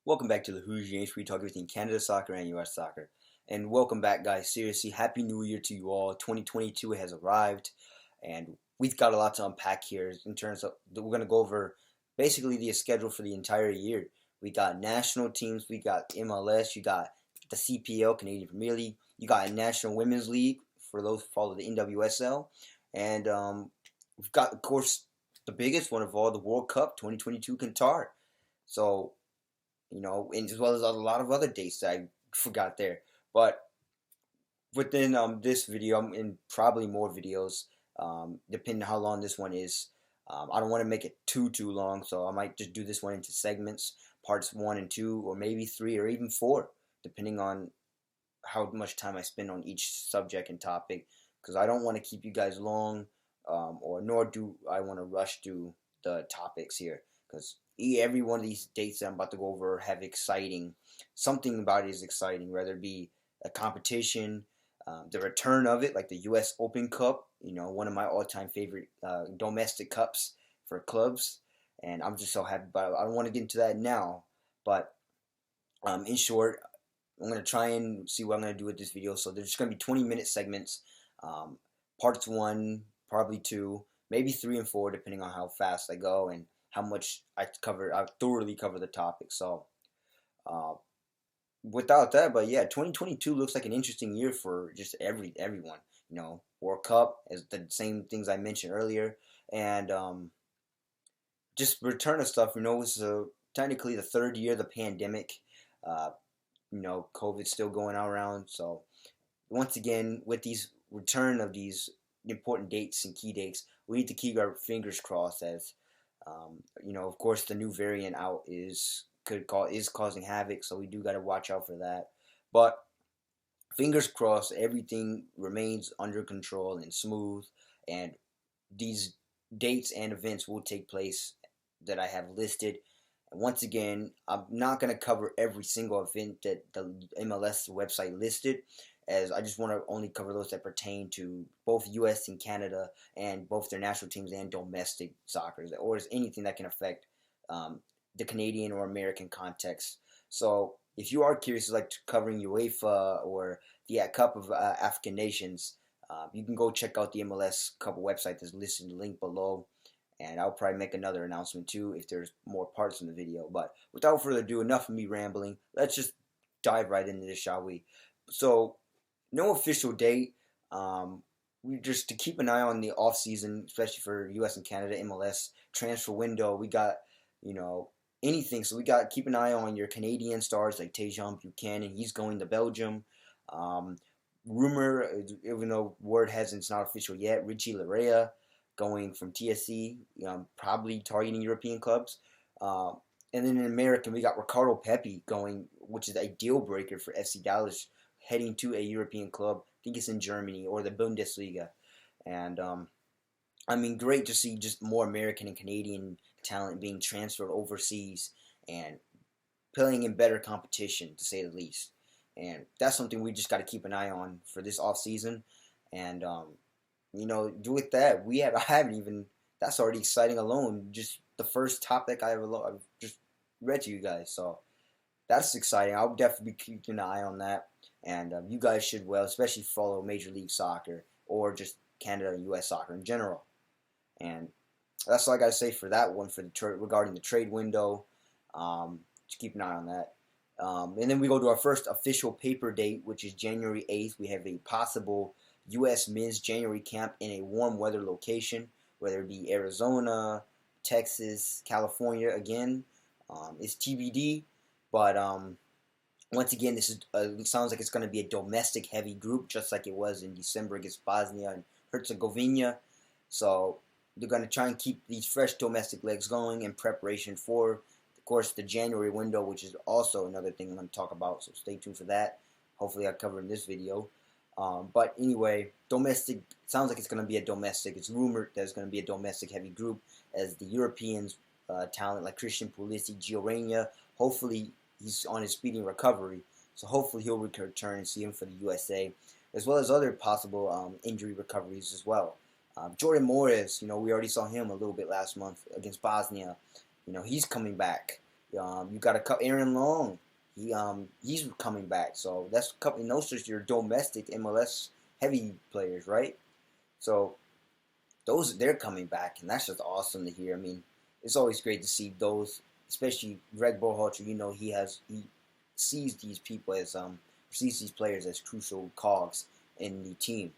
Welcome back to the Rouges, where we talk everything Canada soccer and US soccer. And welcome back, guys. Seriously, Happy New Year to you all. 2022 has arrived, and we've got a lot to unpack here in terms of we're going to go over basically the schedule for the entire year. We got national teams, we got MLS, you got the CPL, Canadian Premier League, you got a National Women's League for those who follow the NWSL, and we've got, of course, the biggest one of all, the World Cup 2022 Qatar. So, and as well as a lot of other dates that I forgot there. But within this video, and probably more videos, depending on how long this one is. I don't want to make it too long, so I might just do this one into segments, parts 1 and 2, or maybe 3, or even 4, depending on how much time I spend on each subject and topic, because I don't want to keep you guys long, nor do I want to rush through the topics here, because every one of these dates that I'm about to go over have something about it is exciting, whether it be a competition, the return of it, like the US Open Cup, one of my all-time favorite domestic cups for clubs, and I'm just so happy. But I don't want to get into that now. But in short, I'm going to try and see what I'm going to do with this video. So there's just going to be 20-minute segments, parts 1, probably 2, maybe 3 and 4, depending on how fast I go and how much I thoroughly cover the topic. So without that, but yeah, 2022 looks like an interesting year for just everyone. World Cup, as the same things I mentioned earlier, and just return of stuff. It's technically the third year of the pandemic. COVID's still going around. So once again, with these return of these important dates and key dates, we need to keep our fingers crossed as of course, the new variant out is causing havoc, so we do got to watch out for that. But fingers crossed, everything remains under control and smooth, and these dates and events will take place that I have listed. And once again, I'm not going to cover every single event that the MLS website listed, as I just want to only cover those that pertain to both U.S. and Canada and both their national teams and domestic soccer, or is anything that can affect the Canadian or American context. So if you are curious, like covering UEFA or the Cup of African Nations, you can go check out the MLS Cup website that's listed in the link below. And I'll probably make another announcement too if there's more parts in the video. But without further ado, enough of me rambling. Let's just dive right into this, shall we? So, no official date. We just to keep an eye on the off season, especially for U.S. and Canada MLS transfer window. We got anything, so we got to keep an eye on your Canadian stars like Tejan Buchanan. He's going to Belgium. Rumor, even though word hasn't, it's not official yet. Richie Larea going from TSC, probably targeting European clubs. And then in America, we got Ricardo Pepi going, which is a deal breaker for FC Dallas, heading to a European club. I think it's in Germany or the Bundesliga. And, great to see just more American and Canadian talent being transferred overseas and playing in better competition, to say the least. And that's something we just got to keep an eye on for this off season. And, with that, I haven't even, that's already exciting alone. Just the first topic I've just read to you guys. So that's exciting. I'll definitely be keeping an eye on that. And you guys should, especially follow Major League Soccer or just Canada and U.S. soccer in general. And that's all I got to say for that one regarding the trade window. Just keep an eye on that. And then we go to our first official paper date, which is January 8th. We have a possible U.S. men's January camp in a warm weather location, whether it be Arizona, Texas, California. Again, it's TBD, but once again, this is it sounds like it's going to be a domestic heavy group, just like it was in December against Bosnia and Herzegovina. So they're going to try and keep these fresh domestic legs going in preparation for, of course, the January window, which is also another thing I'm going to talk about. So stay tuned for that. Hopefully I'll cover in this video. But anyway, domestic, sounds like it's going to be a domestic. It's rumored that it's going to be a domestic heavy group, as the Europeans talent like Christian Pulisic, Gio Reyna, hopefully he's on his speedy recovery. So hopefully he'll return and see him for the USA, as well as other possible injury recoveries as well. Jordan Morris, we already saw him a little bit last month against Bosnia. He's coming back. You got Aaron Long. He's coming back. So that's a couple. Those are your domestic MLS heavy players, right? So they're coming back, and that's just awesome to hear. I mean, it's always great to see those, especially Greg Berhalter. He sees these people as sees these players as crucial cogs in the team.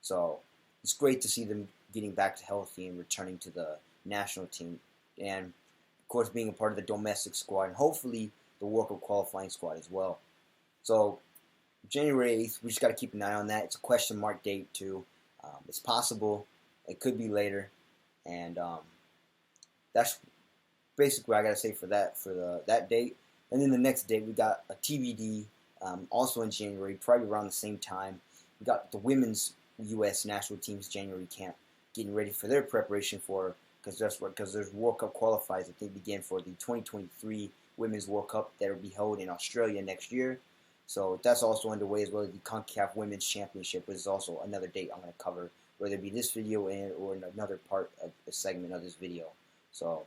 So it's great to see them getting back to healthy and returning to the national team, and of course being a part of the domestic squad, and hopefully the World Cup qualifying squad as well. So January 8th, we just got to keep an eye on that. It's a question mark date too. It's possible. It could be later, and that's basically what I gotta say for that date. And then the next date we got a TBD, also in January, probably around the same time. We got the women's U.S. national team's January camp, getting ready for their preparation for because there's World Cup qualifiers that they begin for the 2023 Women's World Cup that will be held in Australia next year. So that's also underway, as well as the CONCACAF Women's Championship, which is also another date I'm going to cover, whether it be this video or in another part of a segment of this video. So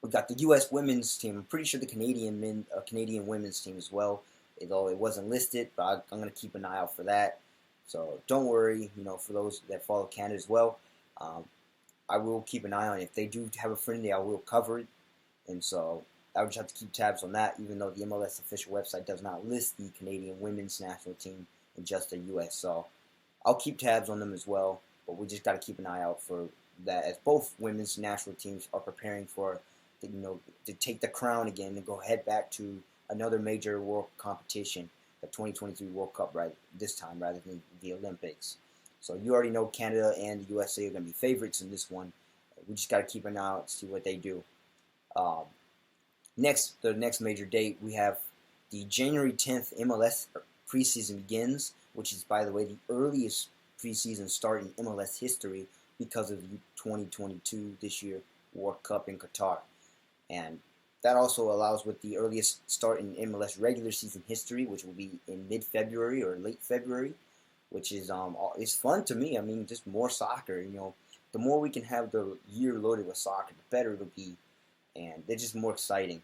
we got the U.S. women's team. I'm pretty sure the Canadian women's team as well, although it wasn't listed, but I'm going to keep an eye out for that. So don't worry, for those that follow Canada as well, I will keep an eye on it. If they do have a friendly, I will cover it. And so I would just have to keep tabs on that, even though the MLS official website does not list the Canadian women's national team and just the U.S. So I'll keep tabs on them as well, but we just got to keep an eye out for that, as both women's national teams are preparing for, to take the crown again and head back to another major world competition, the 2023 World Cup, right this time rather than the Olympics. So you already know Canada and the USA are going to be favorites in this one. We just got to keep an eye out to see what they do. The next major date, we have the January 10th MLS Preseason Begins, which is, by the way, the earliest preseason start in MLS history because of the 2022 this year World Cup in Qatar. And that also allows with the earliest start in MLS regular season history, which will be in mid-February or late February, which is it's fun to me. I mean, just more soccer. The more we can have the year loaded with soccer, the better it'll be, and they're just more exciting.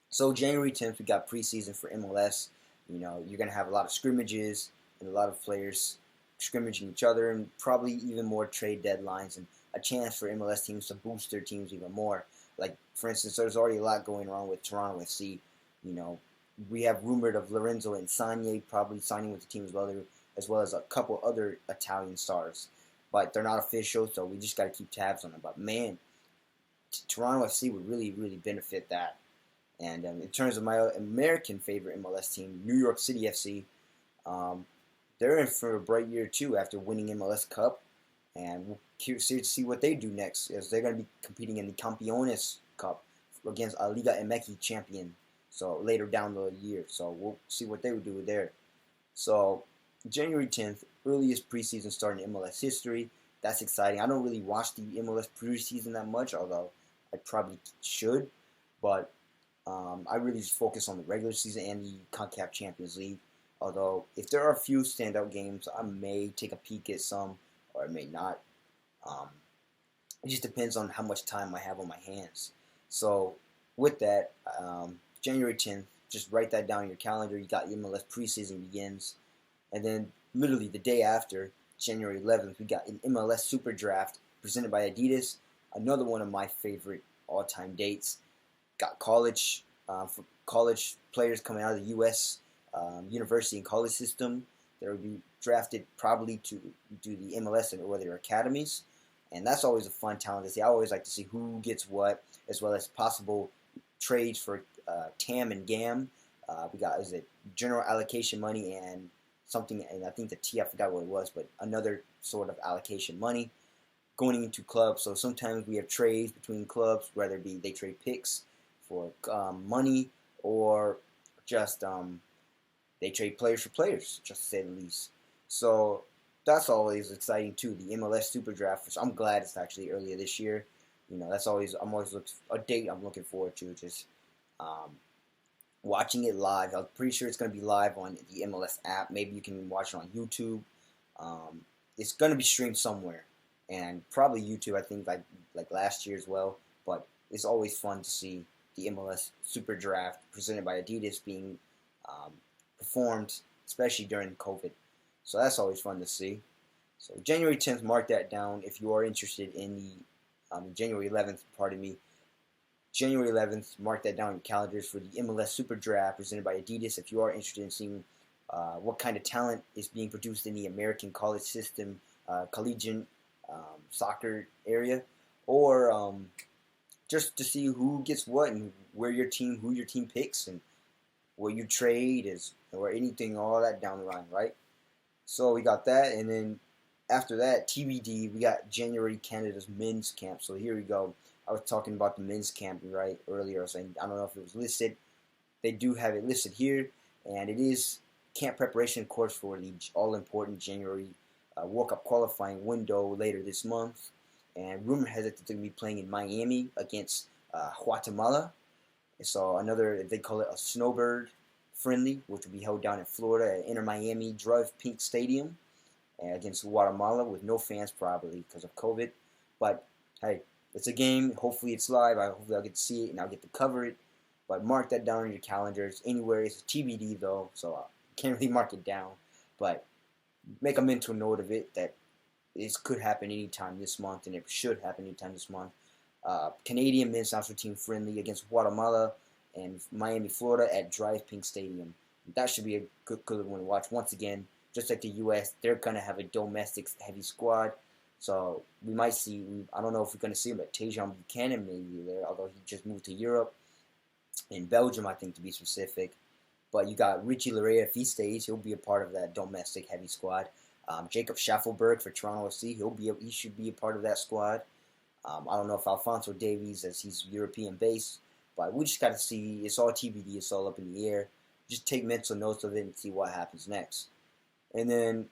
So January 10th, we got preseason for MLS. You're gonna have a lot of scrimmages and a lot of players scrimmaging each other, and probably even more trade deadlines and a chance for MLS teams to boost their teams even more. Like, for instance, there's already a lot going on with Toronto FC. We have rumored of Lorenzo Insigne probably signing with the team as well as a couple other Italian stars. But they're not official, so we just got to keep tabs on them. But, man, Toronto FC would really, really benefit that. And in terms of my American favorite MLS team, New York City FC, they're in for a bright year, too, after winning MLS Cup. And we'll see what they do next, as they're going to be competing in the Campeones Cup against a Liga MX champion, so later down the year. So we'll see what they would do there. So January 10th, earliest preseason start in MLS history. That's exciting. I don't really watch the MLS preseason that much, although I probably should. But I really just focus on the regular season and the CONCACAF Champions League. Although, if there are a few standout games, I may take a peek at some, or I may not. It just depends on how much time I have on my hands. So, with that, January 10th, just write that down in your calendar. You got MLS Preseason Begins. And then, literally the day after, January 11th, we got an MLS SuperDraft presented by Adidas. Another one of my favorite all-time dates. Got college players coming out of the U.S. University and college system. They will be drafted probably to do the MLS or their academies. And that's always a fun talent to see. I always like to see who gets what, as well as possible trades for TAM and GAM. We got, general allocation money and something, and I think the T, I forgot what it was, but another sort of allocation money going into clubs. So sometimes we have trades between clubs, whether it be they trade picks for money, or just they trade players for players, just to say the least. So that's always exciting too. The MLS SuperDraft, which I'm glad it's actually earlier this year. That's always a date I'm looking forward to. Just watching it live. I'm pretty sure it's going to be live on the MLS app. Maybe you can watch it on YouTube. It's going to be streamed somewhere, and probably YouTube. I think like last year as well. But it's always fun to see the MLS SuperDraft presented by Adidas being um, performed, especially during COVID. So that's always fun to see. So January 10th, mark that down if you are interested in the January 11th, pardon me. January 11th, mark that down in your calendars for the MLS Super Draft presented by Adidas. If you are interested in seeing what kind of talent is being produced in the American college system, collegiate soccer area, or just to see who gets what and who your team picks, and where you trade is, or anything, all that down the line, right? So we got that, and then after that, TBD, we got January Canada's men's camp. So here we go. I was talking about the men's camp right earlier. I was saying, I don't know if it was listed. They do have it listed here, and it is camp preparation course for the all-important January World Cup qualifying window later this month. And rumor has it that they're going to be playing in Miami against Guatemala. So another, they call it a snowbird friendly, which will be held down in Florida at Inter Miami Drive Pink Stadium against Guatemala with no fans probably because of COVID. But hey, it's a game. Hopefully it's live. Hopefully I'll get to see it and I'll get to cover it. But mark that down in your calendars. Anywhere, it's a TBD though, so I can't really mark it down. But make a mental note of it that it could happen anytime this month, and it should happen anytime this month. Canadian men's national team friendly against Guatemala and Miami, Florida at Drive Pink Stadium. That should be a good one to watch. Once again, just like the U.S., they're going to have a domestic heavy squad. So we might see, I don't know if we're going to see him, but Tajon Buchanan may be there, although he just moved to Europe. In Belgium, I think, to be specific. But you got Richie Larea, if he stays, he'll be a part of that domestic heavy squad. Jacob Schaffelberg for Toronto FC, he should be a part of that squad. I don't know if Alphonso Davies, as he's European-based, but we just got to see. It's all TBD. It's all up in the air. Just take mental notes of it and see what happens next. And then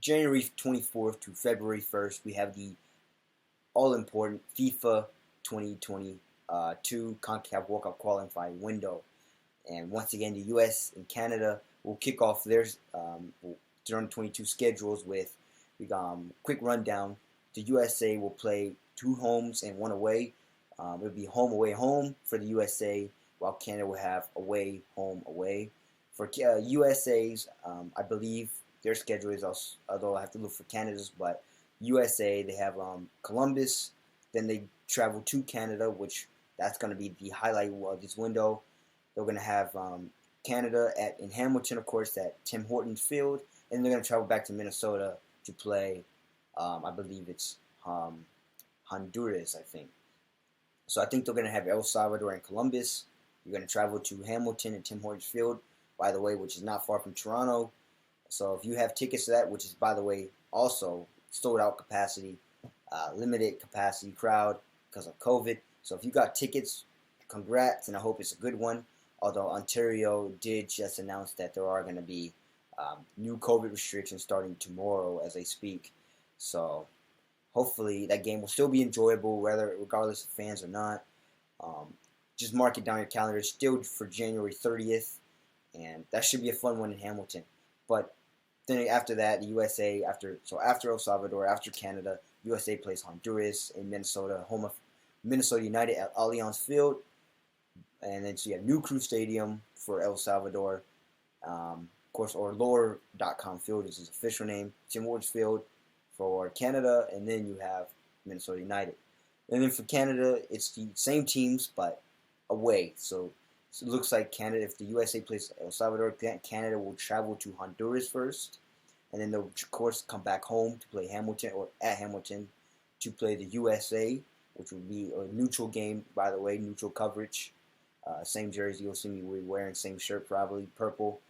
January 24th to February 1st, we have the all-important FIFA 2022 CONCACAF World Cup qualifying window. And once again, the U.S. and Canada will kick off their 2022 schedules with quick rundown. The USA will play 2 homes and 1 away. It'll be home, away, home for the USA, while Canada will have away, home, away. For USA's, I believe their schedule is, although I have to look for Canada's, but USA, they have Columbus, then they travel to Canada, which that's going to be the highlight of this window. They're going to have Canada in Hamilton, of course, at Tim Hortons Field, and they're going to travel back to Minnesota to play, I believe it's Honduras, I think. So I think they're going to have El Salvador and Columbus. You're going to travel to Hamilton and Tim Hortons Field, by the way, which is not far from Toronto. So if you have tickets to that, which is, by the way, also sold out capacity, limited capacity crowd because of COVID. So if you got tickets, congrats, and I hope it's a good one. Although Ontario did just announce that there are going to be new COVID restrictions starting tomorrow as they speak. So hopefully that game will still be enjoyable, regardless of fans or not. Just mark it down your calendar. Still for January 30th, and that should be a fun one in Hamilton. But then after that, the USA, after El Salvador, after Canada, USA plays Honduras in Minnesota, home of Minnesota United at Allianz Field. And then so you have New Crew Stadium for El Salvador. Of course, or Lore.comField is his official name. Tim Hortons Field for Canada, and then you have Minnesota United. And then for Canada, it's the same teams, but away. So it looks like Canada, if the USA plays El Salvador, Canada will travel to Honduras first, and then they'll, of course, come back home to play Hamilton, or at Hamilton, to play the USA, which will be a neutral game, by the way, neutral coverage. Same jersey, you'll see me wearing, same shirt, probably purple,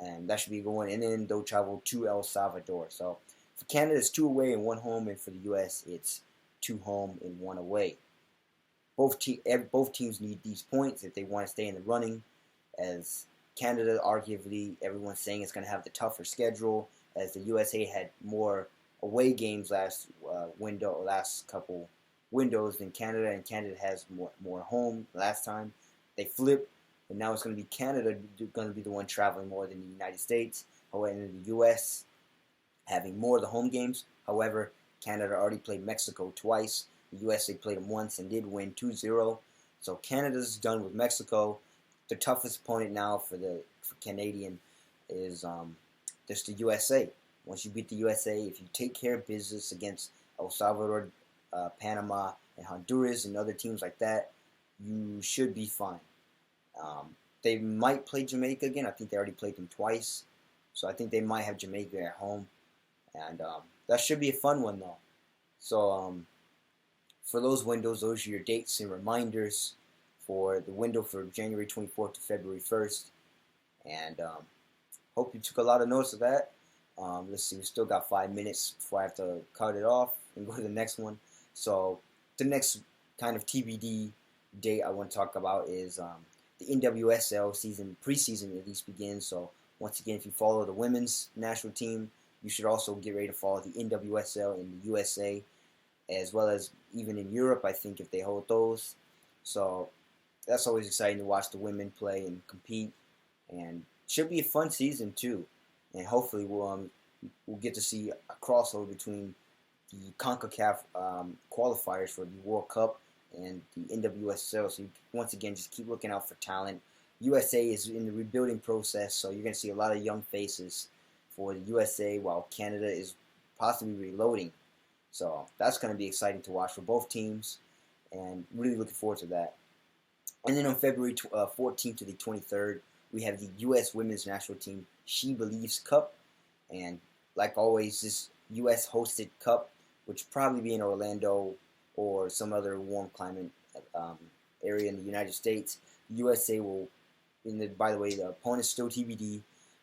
and that should be going. And then they'll travel to El Salvador. So for Canada, it's 2 away and 1 home, and for the U.S., it's 2 home and 1 away. Both teams need these points if they want to stay in the running, as Canada, arguably, everyone's saying it's going to have the tougher schedule, as the USA had more away games last couple windows than Canada, and Canada has more home last time. They flipped, and now it's going to be Canada going to be the one traveling more than the United States. However, in the U.S. having more of the home games. However, Canada already played Mexico twice. The USA played them once and did win 2-0. So Canada's done with Mexico. The toughest opponent now for Canadian is just the USA. Once you beat the USA, if you take care of business against El Salvador, Panama, and Honduras and other teams like that, you should be fine. They might play Jamaica again. I think they already played them twice. So I think they might have Jamaica at home. And that should be a fun one, though. So for those windows, those are your dates and reminders for the window for January 24th to February 1st. And hope you took a lot of notes of that. Let's see, we still got 5 minutes before I have to cut it off and go to the next one. So the next kind of TBD date I want to talk about is the NWSL season, preseason at least begins. So once again, if you follow the women's national team, you should also get ready to follow the NWSL in the USA, as well as even in Europe, I think, if they hold those. So that's always exciting to watch the women play and compete, and should be a fun season too. And hopefully we'll get to see a crossover between the CONCACAF qualifiers for the World Cup and the NWSL. So you, once again, just keep looking out for talent. USA is in the rebuilding process, so you're going to see a lot of young faces for the USA, while Canada is possibly reloading. So that's going to be exciting to watch for both teams, and really looking forward to that. And then on February 14th to the 23rd, we have the U.S. Women's National Team SheBelieves Cup. And like always, this U.S.-hosted cup, which probably be in Orlando or some other warm climate area in the United States. USA will, by the way, the opponent's still TBD,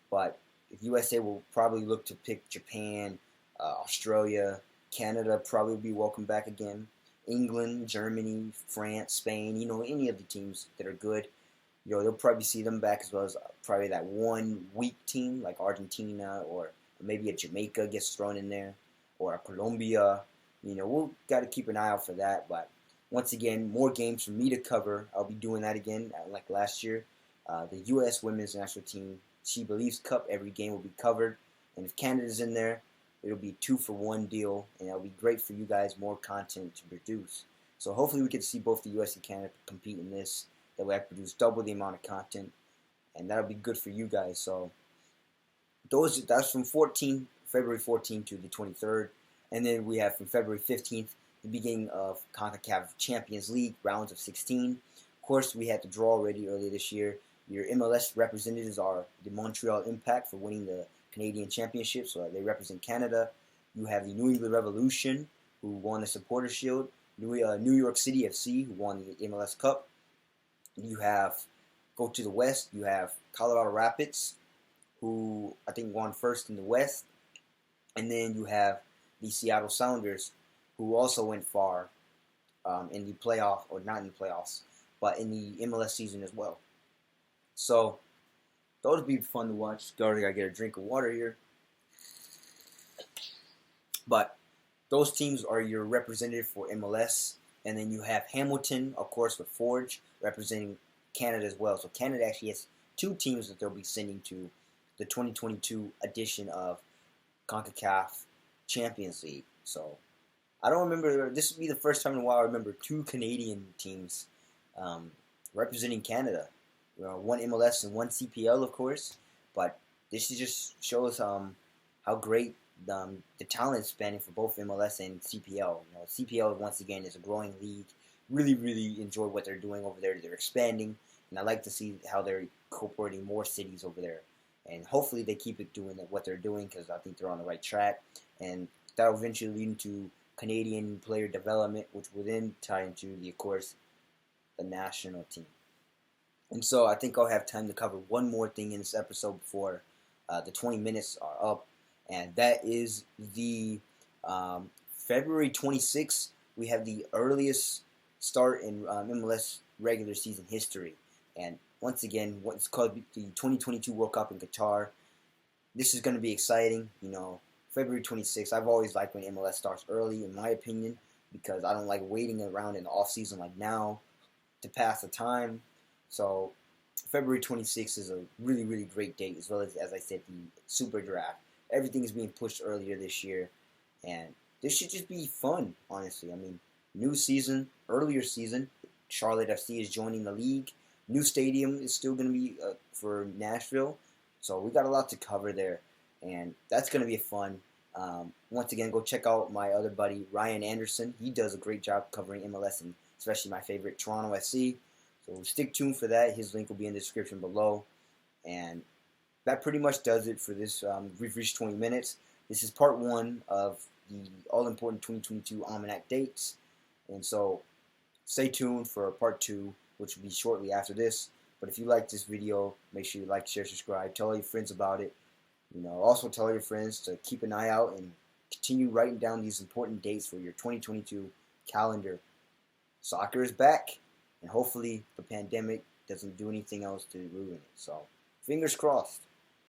but the USA will probably look to pick Japan, Australia, Canada probably will be welcome back again. England, Germany, France, Spain, any of the teams that are good, they'll probably see them back, as well as probably that one weak team like Argentina, or maybe a Jamaica gets thrown in there, or a Colombia. We'll got to keep an eye out for that. But once again, more games for me to cover. I'll be doing that again like last year. The U.S. Women's National Team SheBelieves Cup, every game will be covered. And if Canada's in there, it'll be 2-for-1 deal, and it'll be great for you guys, more content to produce. So hopefully we get to see both the U.S. and Canada compete in this. That way I produce double the amount of content, and that'll be good for you guys. So that's from February 14th to the 23rd. And then we have from February 15th, the beginning of CONCACAF Champions League, rounds of 16. Of course, we had the draw already earlier this year. Your MLS representatives are the Montreal Impact for winning the Canadian Championship, so they represent Canada. You have the New England Revolution, who won the Supporters Shield. New York City FC, who won the MLS Cup. You have, go to the West, you have Colorado Rapids, who I think won first in the West. And then you have the Seattle Sounders, who also went far in the playoff, or not in the playoffs, but in the MLS season as well. So those would be fun to watch. Gotta get a drink of water here. But those teams are your representative for MLS. And then you have Hamilton, of course, with Forge, representing Canada as well. So Canada actually has 2 teams that they'll be sending to the 2022 edition of CONCACAF Champions League. So I don't remember, this would be the first time in a while I remember 2 Canadian teams representing Canada. One MLS and one CPL, of course. But this just shows how great the talent is spanning for both MLS and CPL. CPL, once again, is a growing league. Really, really enjoy what they're doing over there. They're expanding, and I like to see how they're incorporating more cities over there. And hopefully they keep it doing what they're doing, because I think they're on the right track. And that'll eventually lead into Canadian player development, which will then tie into, of course, the national team. And so I think I'll have time to cover one more thing in this episode before the 20 minutes are up. And that is the February 26th, we have the earliest start in MLS regular season history. And once again, what's called the 2022 World Cup in Qatar. This is going to be exciting. February 26th, I've always liked when MLS starts early, in my opinion, because I don't like waiting around in the off-season like now to pass the time. So February 26th is a really, really great date, as well as I said, the SuperDraft. Everything is being pushed earlier this year, and this should just be fun, honestly. I mean, new season, earlier season, Charlotte FC is joining the league. New stadium is still going to be for Nashville. So we got a lot to cover there. And that's going to be fun. Once again, go check out my other buddy, Ryan Anderson. He does a great job covering MLS and especially my favorite, Toronto FC. So stick tuned for that. His link will be in the description below. And that pretty much does it for this. We've reached 20 minutes. This is part 1 of the all-important 2022 Almanac dates. And so stay tuned for part 2, which will be shortly after this. But if you like this video, make sure you like, share, subscribe. Tell all your friends about it. Also tell your friends to keep an eye out and continue writing down these important dates for your 2022 calendar. Soccer is back, and hopefully the pandemic doesn't do anything else to ruin it. So, fingers crossed.